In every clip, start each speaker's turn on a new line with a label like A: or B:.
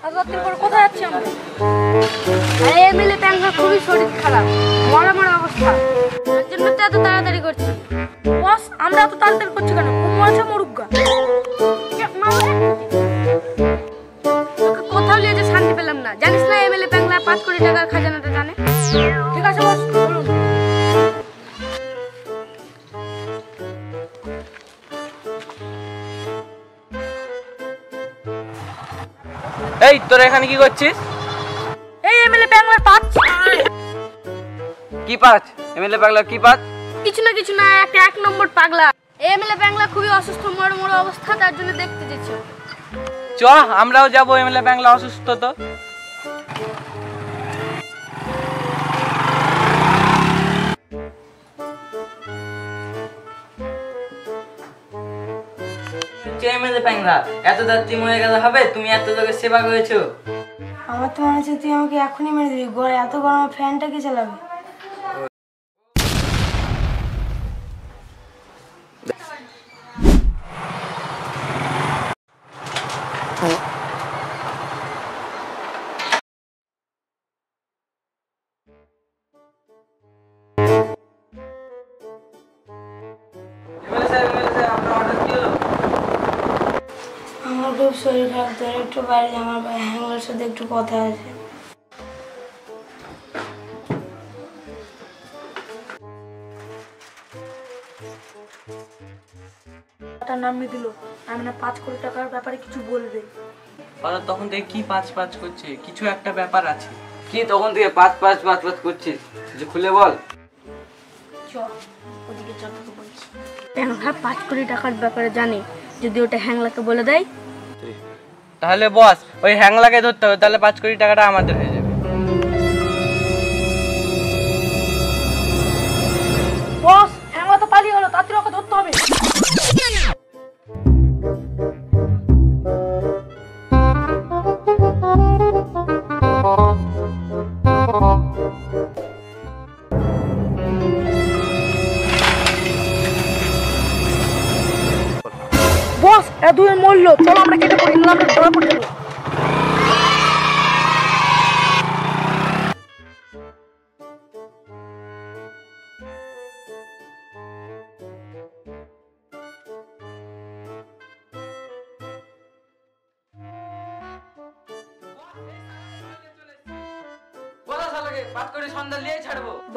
A: আজ রাতের পর কোথায় যাচ্ছি আমরা? আরে এমএলএ প্যাংরা খুবই শরীর খারাপ, মরা মরা অবস্থা, তার জন্য তো এত তাড়াতাড়ি করছি। বস, আমরা এত তাড়াতাড়ি করছি কেন? মরেছে মরুগা। তোকে কোথাও নিয়ে যে শান্তি পেলাম না। জানিস না এমএলএ প্যাংরা 5 কোটি টাকার খাজানাটা জানে? ঠিক আছে বস, বলুন।
B: এই তোরা এখানে কি করছিস?
A: এই এমএলএ প্যাংলার পাঁচ।
B: কি পাঁচ? এমএলএ পাগলা কি পাঁচ?
A: কিছু না একটা 1 নম্বর পাগলা। এমএলএ প্যাংলা খুবই অসুস্থ, মরা মরা অবস্থা, তার জন্য দেখতে যাচ্ছি।
B: চ আমরাও যাবো, এমএলএ পাগলা অসুস্থ তো। এমএলএ পাগলা এত যাত্রী মরে গেলে হবে? তুমি এত লোকের সেবা করেছো।
C: আমার তো মনে হচ্ছে তুই আমাকে এখনই মেরে দিবি। ঘরে এত গরমে ফ্যানটা কে চালাবে? আমার খুব শরীর খারাপ, তোর একটু বাইরে যা, আমার হ্যাংলার সাথে একটু কথা আছে।
A: নামিয়ে দিল, আমি না 5 কোটি টাকার ব্যাপারে কিছু বলবে।
B: তখন থেকে কি পাঁচ পাঁচ করছে? কিছু একটা ব্যাপার আছে। কি তখন থেকে পাঁচ পাঁচ পাঁচ পাঁচ করছিস? কিছু খুলে বল।
A: ওদিকে চল, তোকে বলছি। প্যাংলা 5 কোটি টাকার ব্যাপারে জানে, যদি ওটা হ্যাংলাকে বলে দেয়
B: তাহলে বস ওই হ্যাংলাকে ধরতে হবে, তাহলে 5 কোটি টাকাটা আমাদের হয়ে যাবে।
A: বস, হ্যাংলা তো পালিয়ে গেল, তাড়াতাড়ি ওকে ধরতে হবে। বস, এ দুজন মরলো, চলো আমরা কেটে পড়ি, না আমরা ধরা পড়ে যাবো।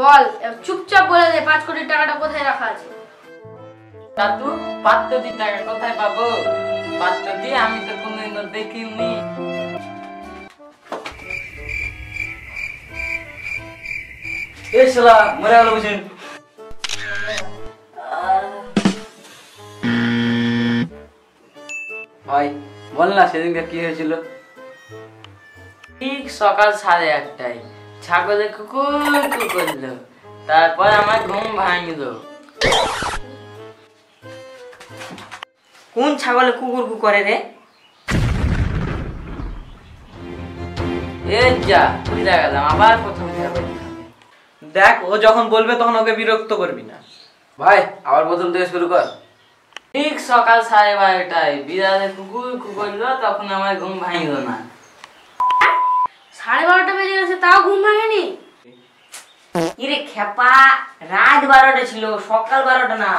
A: বল, চুপচাপ বলে দে 5 কোটি টাকাটা কোথায় রাখা আছে।
B: দাদু পাত্ততি টাকা কোথায় পাবো? পাত্ততি আমি তো কোনদিন দেখিনি। এই শালা মরে গেল বুঝেন। ভাই বল না সেদিনকে কি হয়েছিল? ঠিক সকাল 1:30টায় ছাগলে কুকুর করলো, তারপর আমার ঘুম ভাঙলো।
D: কোন ছাগলে কুকুর করে রে?
B: এই যা বুঝা গেলাম, আবার প্রথম দেখ, ও যখন বলবে তখন ওকে বিরক্ত করবি না। ভাই আবার প্রথম থেকে শুরু কর। ঠিক সকাল 12:30টায় বিড়ালে কুকুর করলো, তখন আমার ঘুম ভাঙলো না।
A: 12:30 বেজে গেছে, তাও ঘুম ভাঙেনি?
D: ইরে খেপা, রাত 12টা ছিল, সকাল 12টা না।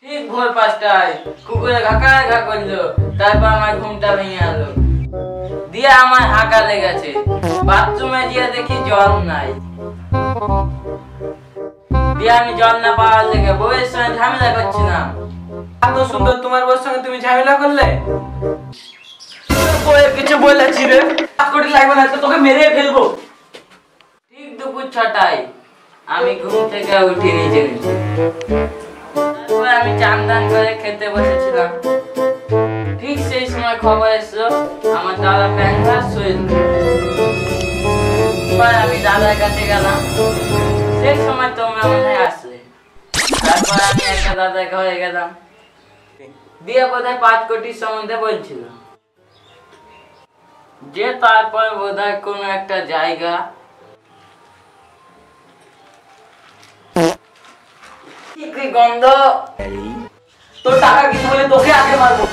B: ঠিক ভোর 5টায় কুকুরে ঘাকা ঘা করলো, তারপর আমার ঘুমটা ভেঙে গেল। দিয়ে আমার হাঁকা লেগেছে, বাথরুমে গিয়ে দেখি জল নাই। দিয়ে আমি জল না পাওয়ার লেগে বউয়ের সঙ্গে ঝামেলা করছিলাম। এত সুন্দর তোমার বউয়ের সঙ্গে তুমি ঝামেলা করলে? বউয়ের কিছু বলেছি রে, 5 কোটি লাগবে না তো তোকে মেরে ফেলবো। ঠিক দুপুর 6টায় আমি ঘুম থেকে উঠে নিচে গেছি। তারপর আমি চান দান করে খেতে বসেছিলাম। ঠিক সেই সময় খবর এসলো আমার দাদা প্যাংরা শহীদ। আমি দাদার কাছে গেলাম, সেই সময় তোমরা মনে হয় আসলে। তারপর আমি একটা দাদার ঘরে গেলাম, দিয়ে বোধহয় 5 কোটির সম্বন্ধে বলছিল। যে তারপর বোধহয় কোন একটা জায়গা কি গন্ধ, তোর টাকা কিছু বলে তোকে আগে মারবো।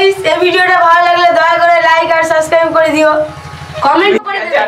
C: গাইস এই ভিডিওটা ভালো লাগলে দয়া করে লাইক আর সাবস্ক্রাইব করে দিও
A: কমেন্ট করে দেবে